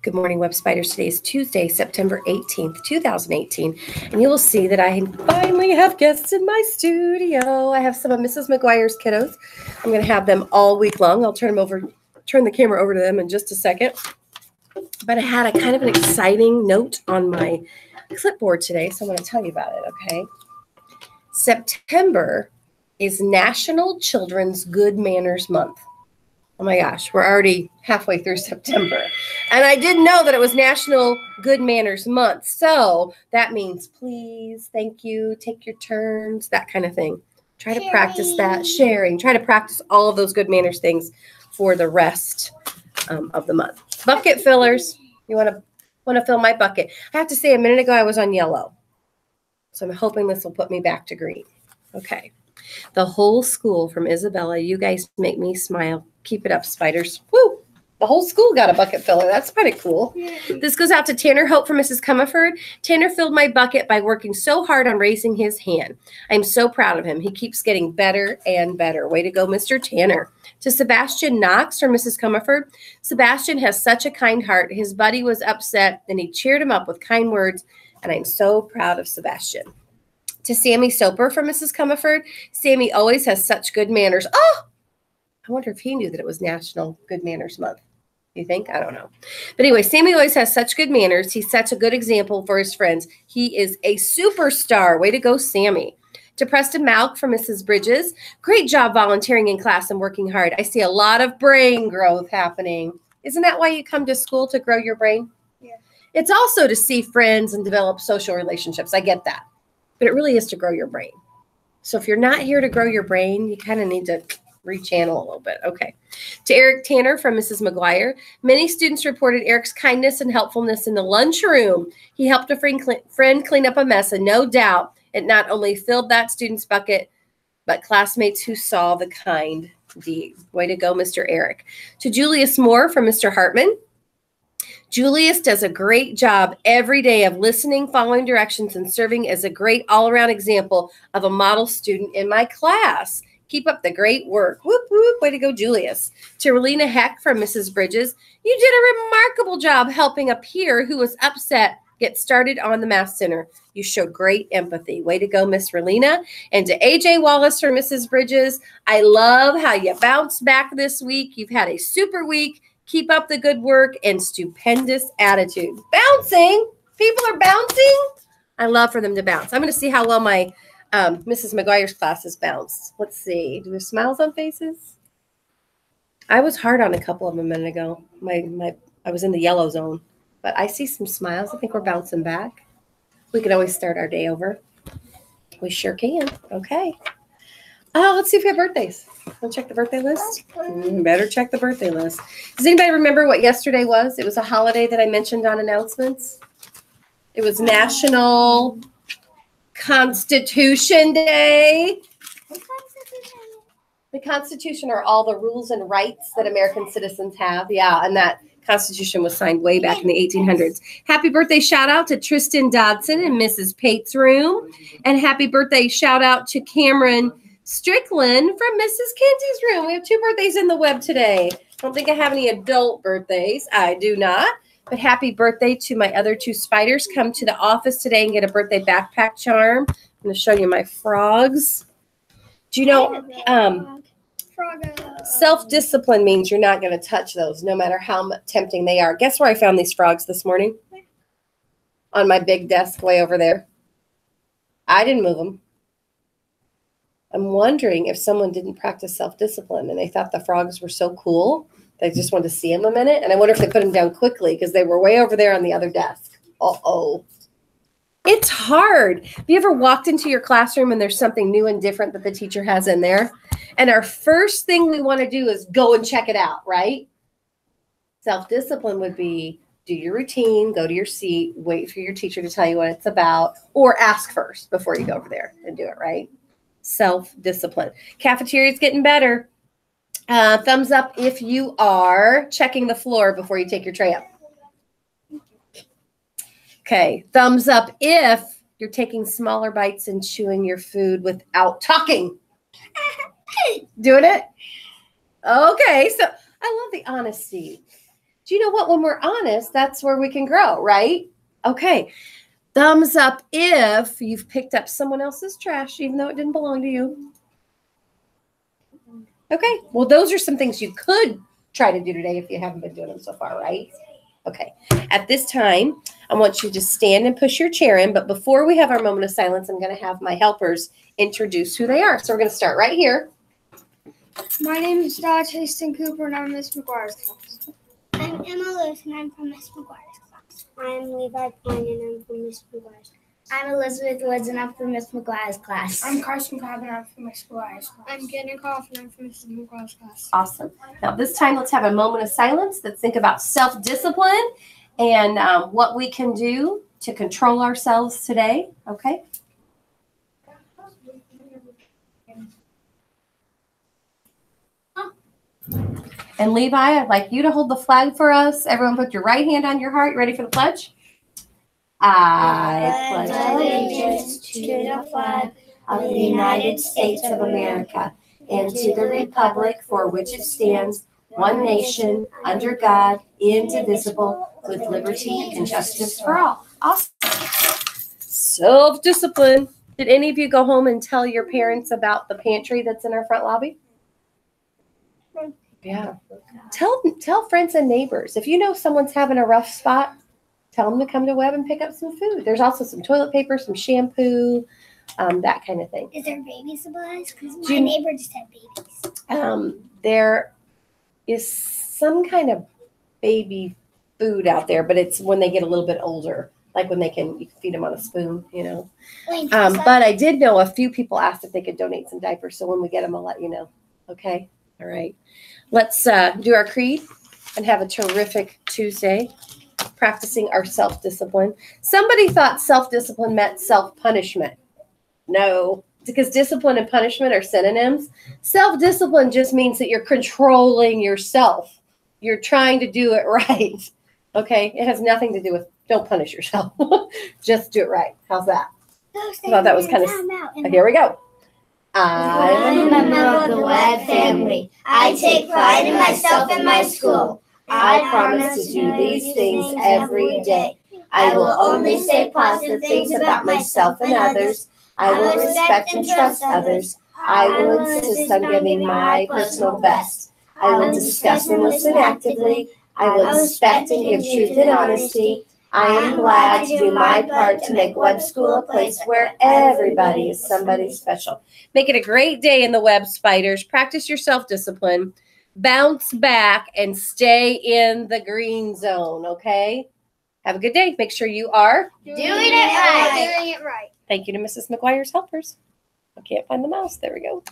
Good morning, Web Spiders. Today is Tuesday, September 18th, 2018, and you will see that I finally have guests in my studio. I have some of Mrs. McGuire's kiddos. I'm going to have them all week long. I'll turn the camera over to them in just a second. But I had a kind of an exciting note on my clipboard today, so I'm going to tell you about it, okay? September is National Children's Good Manners Month. Oh my gosh, we're already halfway through September. And I didn't know that it was National Good Manners Month. So that means please, thank you, take your turns, that kind of thing. Try to practice that, sharing. Try to practice all of those good manners things for the rest of the month. Bucket fillers. You want to fill my bucket. I have to say, a minute ago I was on yellow. So I'm hoping this will put me back to green. Okay. The whole school from Isabella, you guys make me smile. Keep it up, spiders. Woo! The whole school got a bucket filler. That's pretty cool. Yeah. This goes out to Tanner Hope from Mrs. Comerford. Tanner filled my bucket by working so hard on raising his hand. I'm so proud of him. He keeps getting better and better. Way to go, Mr. Tanner. To Sebastian Knox from Mrs. Comerford. Sebastian has such a kind heart. His buddy was upset, and he cheered him up with kind words, and I'm so proud of Sebastian. To Sammy Soper from Mrs. Comerford. Sammy always has such good manners. Oh! I wonder if he knew that it was National Good Manners Month. You think? I don't know. But anyway, Sammy always has such good manners. He's such a good example for his friends. He is a superstar. Way to go, Sammy. To Preston Malk from Mrs. Bridges. Great job volunteering in class and working hard. I see a lot of brain growth happening. Isn't that why you come to school, to grow your brain? Yeah. It's also to see friends and develop social relationships. I get that. But it really is to grow your brain. So if you're not here to grow your brain, you kind of need to rechannel a little bit. Okay. To Eric Tanner from Mrs. McGuire. Many students reported Eric's kindness and helpfulness in the lunchroom. He helped a friend clean up a mess, and no doubt it not only filled that student's bucket, but classmates who saw the kind deed. Way to go, Mr. Eric. To Julius Moore from Mr. Hartman. Julius does a great job every day of listening, following directions, and serving as a great all-around example of a model student in my class. Keep up the great work. Whoop, whoop. Way to go, Julius. To Relina Heck from Mrs. Bridges. You did a remarkable job helping a peer who was upset get started on the Math Center. You showed great empathy. Way to go, Miss Relina. And to AJ Wallace from Mrs. Bridges. I love how you bounced back this week. You've had a super week. Keep up the good work and stupendous attitude. Bouncing. People are bouncing. I love for them to bounce. I'm going to see how well my Mrs. McGuire's class has bounced. Let's see. Do we have smiles on faces? I was hard on a couple of them a minute ago. I was in the yellow zone. But I see some smiles. I think we're bouncing back. We could always start our day over. We sure can. Okay. Let's see if we have birthdays. Want to check the birthday list? Better check the birthday list. Does anybody remember what yesterday was? It was a holiday that I mentioned on announcements. It was National Constitution Day. The Constitution are all the rules and rights that American citizens have. Yeah, and that Constitution was signed way back in the 1800s. Happy birthday shout out to Tristan Dodson in Mrs. Pate's room. And happy birthday shout out to Cameron Strickland from Mrs. Kenzie's room. We have 2 birthdays in the web today. I don't think I have any adult birthdays. I do not. But happy birthday to my other 2 spiders. Come to the office today and get a birthday backpack charm. I'm going to show you my frogs. Do you know self-discipline means you're not going to touch those no matter how tempting they are. Guess where I found these frogs this morning? On my big desk way over there. I didn't move them. I'm wondering if someone didn't practice self-discipline and they thought the frogs were so cool. They just wanted to see them a minute. And I wonder if they put them down quickly because they were way over there on the other desk. Uh-oh. It's hard. Have you ever walked into your classroom and there's something new and different that the teacher has in there? And our first thing we want to do is go and check it out, right? Self-discipline would be do your routine, go to your seat, wait for your teacher to tell you what it's about, or ask first before you go over there and do it, right? Self-discipline. Cafeteria's getting better. Thumbs up if you are checking the floor before you take your tray up. Okay, thumbs up if you're taking smaller bites and chewing your food without talking. Doing it? Okay, so I love the honesty. Do you know what? When we're honest, that's where we can grow, right? Okay. Thumbs up if you've picked up someone else's trash, even though it didn't belong to you. Okay. Well, those are some things you could try to do today if you haven't been doing them so far, right? Okay. At this time, I want you to stand and push your chair in. But before we have our moment of silence, I'm going to have my helpers introduce who they are. So we're going to start right here. My name is Dodge Hastings Cooper, and I'm Miss McGuire's class. I'm Emma Lewis, and I'm from Miss McGuire's class. I'm Levi Pine, and I'm from Miss McGuire's class. I'm Elizabeth Woods, and I'm from Miss McGuire's class. I'm Carson Cobb, and I'm from Miss McGuire's class. I'm Jenna Koff, and I'm from Miss McGuire's class. Awesome. Now, this time, let's have a moment of silence. Let's think about self-discipline and what we can do to control ourselves today. Okay? And Levi, I'd like you to hold the flag for us. Everyone put your right hand on your heart. You ready for the pledge? I pledge allegiance to the flag of the United States of America and to the republic for which it stands, one nation, under God, indivisible, with liberty and justice for all. Awesome. Self-discipline. Did any of you go home and tell your parents about the pantry that's in our front lobby? Yeah. Tell friends and neighbors. If you know someone's having a rough spot, tell them to come to Webb and pick up some food. There's also some toilet paper, some shampoo, that kind of thing. Is there baby supplies? Because my neighbor just had babies. There is some kind of baby food out there, but it's when they get a little bit older, like when you can feed them on a spoon, you know. But I did know a few people asked if they could donate some diapers. So when we get them, I'll let you know. Okay. All right. Let's do our creed and have a terrific Tuesday, practicing our self-discipline. Somebody thought self-discipline meant self-punishment. No, because discipline and punishment are synonyms. Self-discipline just means that you're controlling yourself. You're trying to do it right. Okay? It has nothing to do with don't punish yourself. Just do it right. How's that? I thought that was kind of... Here we go. I'm a member of the Webb family. I take pride in myself and my school. I promise to do these things every day. I will only say positive things about myself and others. I will respect and trust others. I will insist on giving my personal best. I will discuss and listen actively. I will respect and give truth and honesty. I am glad to do my part to make Webb School a place where everybody is somebody special. Make it a great day in the Webb Spiders. Practice your self-discipline. Bounce back and stay in the green zone, okay? Have a good day. Make sure you are doing it right. Thank you to Mrs. McGuire's helpers. I can't find the mouse. There we go.